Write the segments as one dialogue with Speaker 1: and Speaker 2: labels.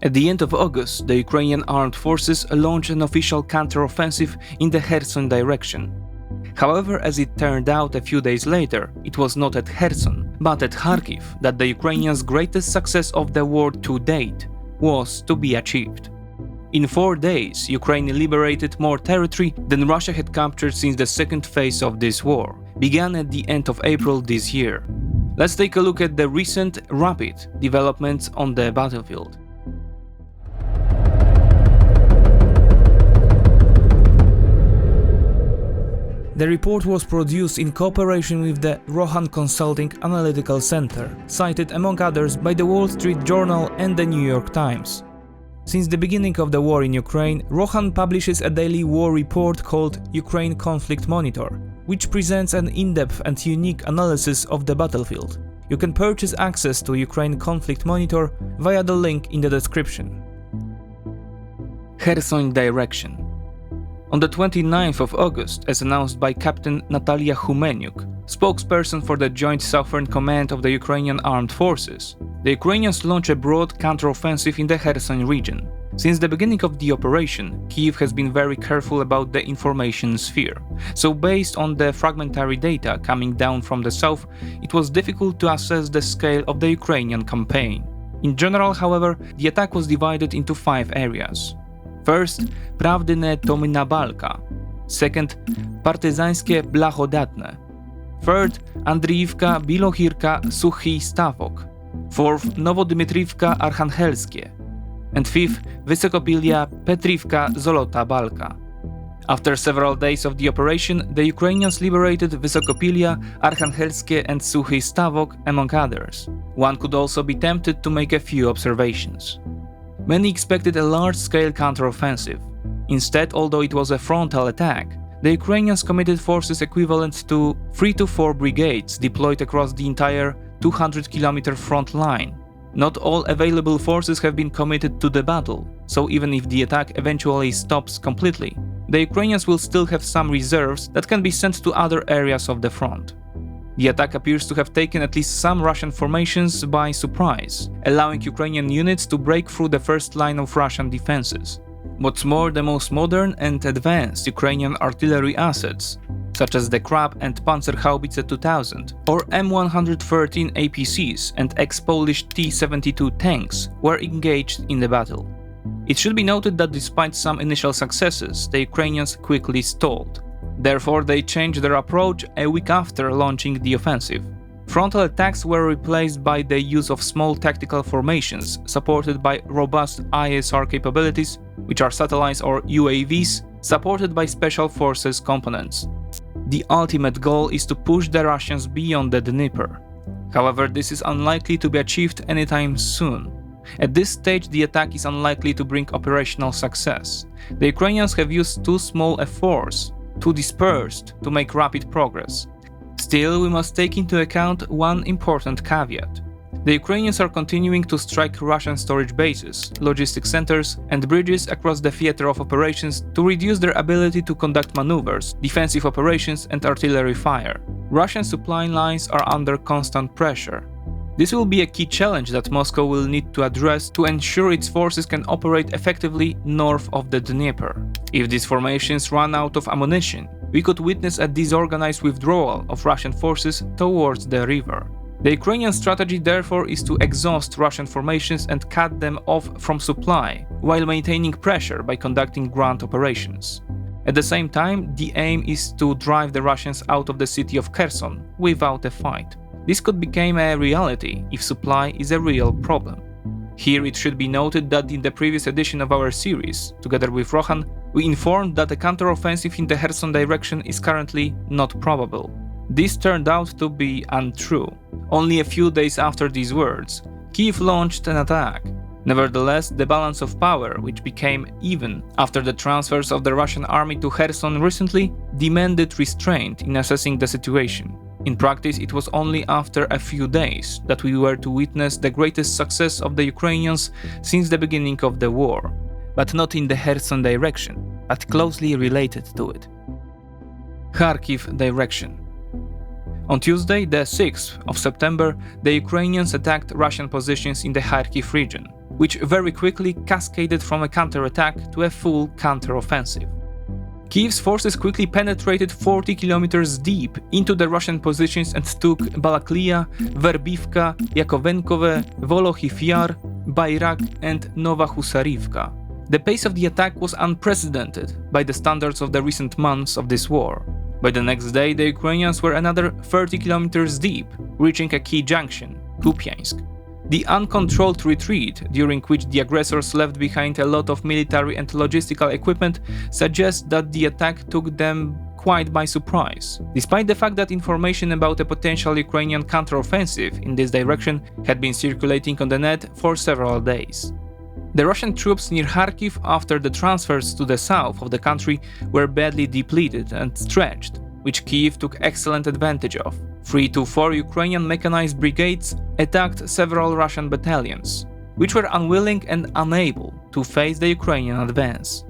Speaker 1: At the end of August, the Ukrainian armed forces launched an official counter-offensive in the Kherson direction. However, as it turned out a few days later, it was not at Kherson, but at Kharkiv that the Ukrainians' greatest success of the war to date was to be achieved. In 4 days, Ukraine liberated more territory than Russia had captured since the second phase of this war began at the end of April this year. Let's take a look at the recent rapid developments on the battlefield. The report was produced in cooperation with the Rochan Consulting Analytical Center, cited among others by the Wall Street Journal and the New York Times. Since the beginning of the war in Ukraine, Rochan publishes a daily war report called Ukraine Conflict Monitor, which presents an in-depth and unique analysis of the battlefield. You can purchase access to Ukraine Conflict Monitor via the link in the description. Kherson direction. On the 29th of August, as announced by Captain Natalia Humeniuk, spokesperson for the Joint Southern Command of the Ukrainian Armed Forces, the Ukrainians launched a broad counteroffensive in the Kherson region. Since the beginning of the operation, Kyiv has been very careful about the information sphere, so based on the fragmentary data coming down from the south, it was difficult to assess the scale of the Ukrainian campaign. In general, however, the attack was divided into 5 areas. First, Prawdyne Tomina Balka. Second, Partyzańskie Blachodatne. Third, Andriivka, Bilohirka, Suchy Stawok. Fourth, Nowodmytrivka, Archangelskie. And fifth, Wysokopilia, Petrivka, Zolota Balka. After several days of the operation, the Ukrainians liberated Wysokopilia, Archangelskie and Suchy Stawok, among others. One could also be tempted to make a few observations. Many expected a large-scale counteroffensive. Instead, although it was a frontal attack, the Ukrainians committed forces equivalent to 3 to 4 brigades deployed across the entire 200-kilometer front line. Not all available forces have been committed to the battle, so even if the attack eventually stops completely, the Ukrainians will still have some reserves that can be sent to other areas of the front. The attack appears to have taken at least some Russian formations by surprise, allowing Ukrainian units to break through the first line of Russian defenses. What's more, the most modern and advanced Ukrainian artillery assets, such as the Krab and Panzerhaubitze 2000 or M113 APCs and ex-Polish T-72 tanks, were engaged in the battle. It should be noted that despite some initial successes, the Ukrainians quickly stalled. Therefore, they changed their approach a week after launching the offensive. Frontal attacks were replaced by the use of small tactical formations supported by robust ISR capabilities, which are satellites or UAVs, supported by special forces components. The ultimate goal is to push the Russians beyond the Dnieper. However, this is unlikely to be achieved anytime soon. At this stage, the attack is unlikely to bring operational success. The Ukrainians have used too small a force, too dispersed, to make rapid progress. Still, we must take into account one important caveat. The Ukrainians are continuing to strike Russian storage bases, logistics centers, and bridges across the theater of operations to reduce their ability to conduct maneuvers, defensive operations, and artillery fire. Russian supply lines are under constant pressure. This will be a key challenge that Moscow will need to address to ensure its forces can operate effectively north of the Dnieper. If these formations run out of ammunition, we could witness a disorganized withdrawal of Russian forces towards the river. The Ukrainian strategy therefore is to exhaust Russian formations and cut them off from supply, while maintaining pressure by conducting ground operations. At the same time, the aim is to drive the Russians out of the city of Kherson without a fight. This could become a reality if supply is a real problem. Here it should be noted that in the previous edition of our series, together with Rochan, we informed that a counteroffensive in the Kherson direction is currently not probable. This turned out to be untrue. Only a few days after these words, Kyiv launched an attack. Nevertheless, the balance of power, which became even after the transfers of the Russian army to Kherson recently, demanded restraint in assessing the situation. In practice, it was only after a few days that we were to witness the greatest success of the Ukrainians since the beginning of the war, but not in the Kherson direction, but closely related to it. Kharkiv direction. On Tuesday, the 6th of September, the Ukrainians attacked Russian positions in the Kharkiv region. which very quickly cascaded from a counterattack to a full counteroffensive. Kiev's forces quickly penetrated 40 kilometers deep into the Russian positions and took Balaklia, Verbivka, Yakovenkove, Volochyv Yar, Bayrak and Nova Husarivka. The pace of the attack was unprecedented by the standards of the recent months of this war. By the next day, the Ukrainians were another 30 kilometers deep, reaching a key junction, Kupiansk. The uncontrolled retreat, during which the aggressors left behind a lot of military and logistical equipment, suggests that the attack took them quite by surprise, despite the fact that information about a potential Ukrainian counteroffensive in this direction had been circulating on the net for several days. The Russian troops near Kharkiv, after the transfers to the south of the country, were badly depleted and stretched, which Kiev took excellent advantage of. 3 to 4 Ukrainian mechanized brigades attacked several Russian battalions, which were unwilling and unable to face the Ukrainian advance.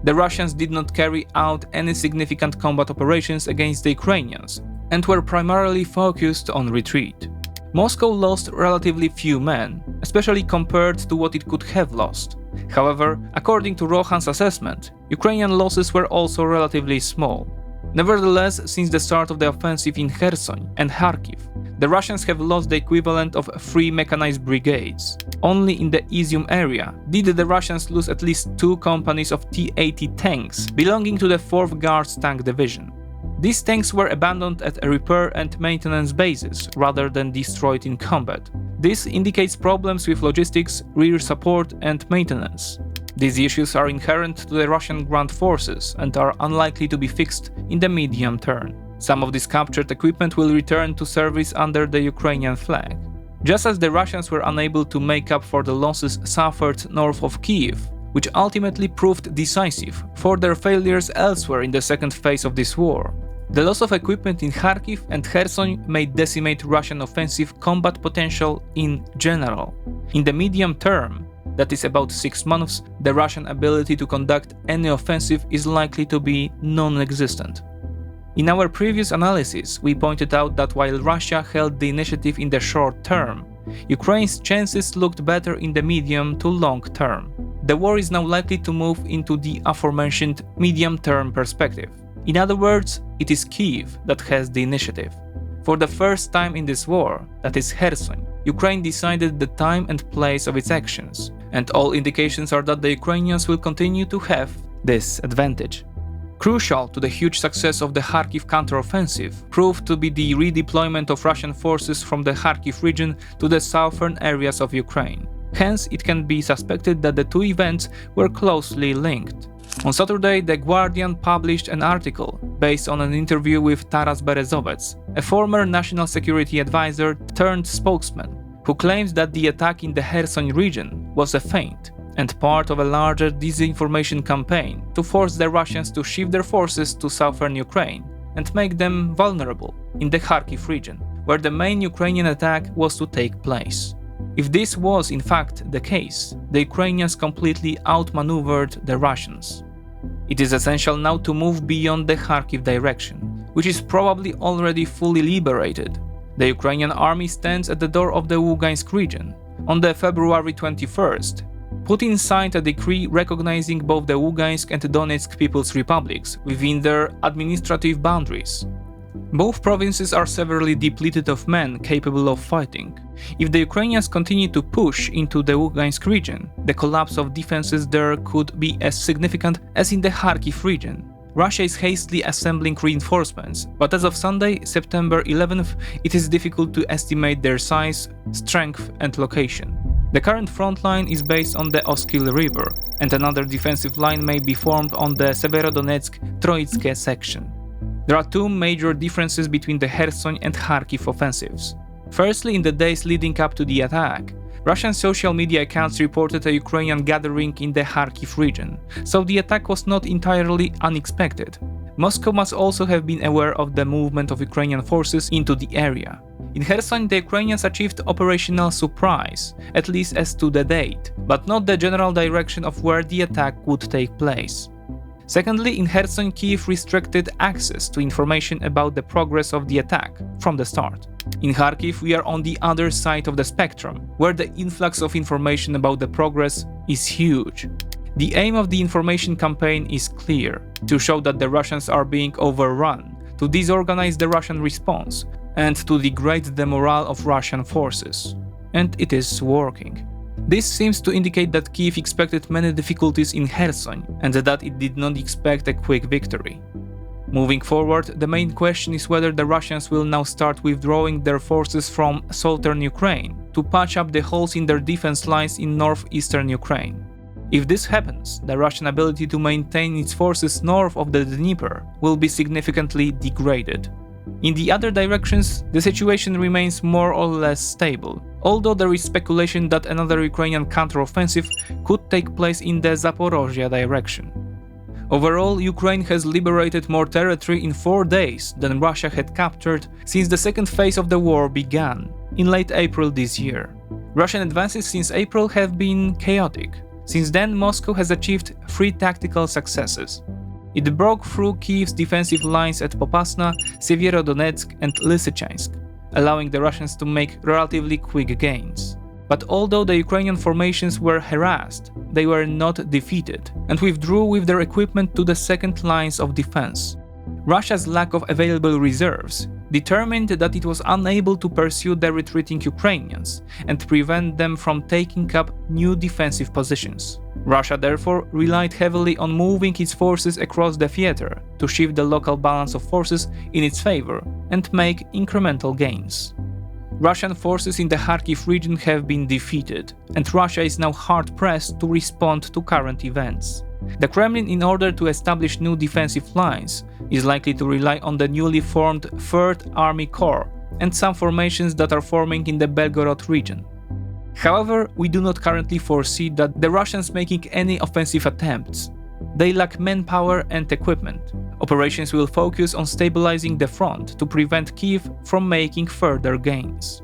Speaker 1: The Russians did not carry out any significant combat operations against the Ukrainians and were primarily focused on retreat. Moscow lost relatively few men, especially compared to what it could have lost. However, according to Rochan's assessment, Ukrainian losses were also relatively small. Nevertheless, since the start of the offensive in Kherson and Kharkiv, the Russians have lost the equivalent of 3 mechanized brigades. Only in the Izium area did the Russians lose at least 2 companies of T-80 tanks belonging to the 4th Guards Tank Division. These tanks were abandoned at a repair and maintenance bases rather than destroyed in combat. This indicates problems with logistics, rear support and maintenance. These issues are inherent to the Russian ground forces and are unlikely to be fixed in the medium term. Some of this captured equipment will return to service under the Ukrainian flag. Just as the Russians were unable to make up for the losses suffered north of Kiev, which ultimately proved decisive for their failures elsewhere in the second phase of this war. The loss of equipment in Kharkiv and Kherson may decimate Russian offensive combat potential in general. In the medium term, that is about 6 months, the Russian ability to conduct any offensive is likely to be non-existent. In our previous analysis, we pointed out that while Russia held the initiative in the short term, Ukraine's chances looked better in the medium to long term. The war is now likely to move into the aforementioned medium-term perspective. In other words, it is Kiev that has the initiative. For the first time in this war, that is Kherson, Ukraine decided the time and place of its actions, and all indications are that the Ukrainians will continue to have this advantage. Crucial to the huge success of the Kharkiv counteroffensive proved to be the redeployment of Russian forces from the Kharkiv region to the southern areas of Ukraine. Hence, it can be suspected that the two events were closely linked. On Saturday, The Guardian published an article based on an interview with Taras Berezovets, a former national security advisor turned spokesman, who claims that the attack in the Kherson region was a feint and part of a larger disinformation campaign to force the Russians to shift their forces to southern Ukraine and make them vulnerable in the Kharkiv region, where the main Ukrainian attack was to take place. If this was in fact the case, the Ukrainians completely outmaneuvered the Russians. It is essential now to move beyond the Kharkiv direction, which is probably already fully liberated. The Ukrainian army stands at the door of the Lugansk region. On the February 21st, Putin signed a decree recognizing both the Lugansk and Donetsk People's Republics within their administrative boundaries. Both provinces are severely depleted of men capable of fighting. If the Ukrainians continue to push into the Lugansk region, the collapse of defenses there could be as significant as in the Kharkiv region. Russia is hastily assembling reinforcements, but as of Sunday, September 11th, it is difficult to estimate their size, strength and location. The current front line is based on the Oskil River, and another defensive line may be formed on the Severodonetsk-Troitske section. There are two major differences between the Kherson and Kharkiv offensives. Firstly, in the days leading up to the attack, Russian social media accounts reported a Ukrainian gathering in the Kharkiv region, so the attack was not entirely unexpected. Moscow must also have been aware of the movement of Ukrainian forces into the area. In Kherson, the Ukrainians achieved operational surprise, at least as to the date, but not the general direction of where the attack would take place. Secondly, in Kherson, Kiev restricted access to information about the progress of the attack from the start. In Kharkiv, we are on the other side of the spectrum, where the influx of information about the progress is huge. The aim of the information campaign is clear: to show that the Russians are being overrun, to disorganize the Russian response, and to degrade the morale of Russian forces. And it is working. This seems to indicate that Kyiv expected many difficulties in Kherson, and that it did not expect a quick victory. Moving forward, the main question is whether the Russians will now start withdrawing their forces from southern Ukraine to patch up the holes in their defense lines in northeastern Ukraine. If this happens, the Russian ability to maintain its forces north of the Dnieper will be significantly degraded. In the other directions, the situation remains more or less stable, although there is speculation that another Ukrainian counteroffensive could take place in the Zaporozhye direction. Overall, Ukraine has liberated more territory in 4 days than Russia had captured since the second phase of the war began, in late April this year. Russian advances since April have been chaotic. Since then, Moscow has achieved 3 tactical successes. It broke through Kyiv's defensive lines at Popasna, Severodonetsk and Lysychansk, allowing the Russians to make relatively quick gains. But although the Ukrainian formations were harassed, they were not defeated, and withdrew with their equipment to the second lines of defense. Russia's lack of available reserves determined that it was unable to pursue the retreating Ukrainians and prevent them from taking up new defensive positions. Russia therefore relied heavily on moving its forces across the theater to shift the local balance of forces in its favor and make incremental gains. Russian forces in the Kharkiv region have been defeated, and Russia is now hard-pressed to respond to current events. The Kremlin, in order to establish new defensive lines, is likely to rely on the newly formed 3rd Army Corps and some formations that are forming in the Belgorod region. However, we do not currently foresee that the Russians making any offensive attempts. They lack manpower and equipment. Operations will focus on stabilizing the front to prevent Kyiv from making further gains.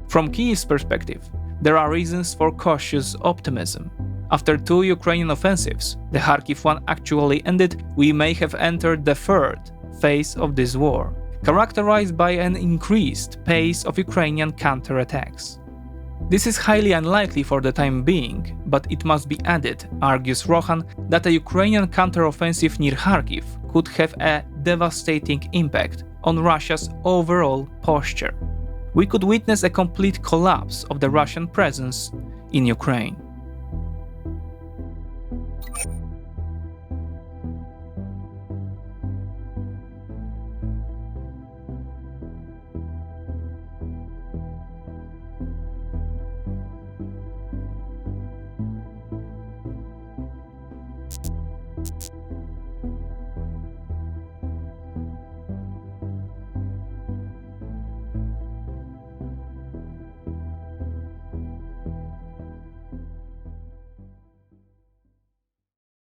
Speaker 1: From Kyiv's perspective, there are reasons for cautious optimism. After 2 Ukrainian offensives, the Kharkiv one actually ended, we may have entered the 3rd phase of this war, characterized by an increased pace of Ukrainian counterattacks. This is highly unlikely for the time being, but it must be added, argues Rochan, that a Ukrainian counteroffensive near Kharkiv could have a devastating impact on Russia's overall posture. We could witness a complete collapse of the Russian presence in Ukraine.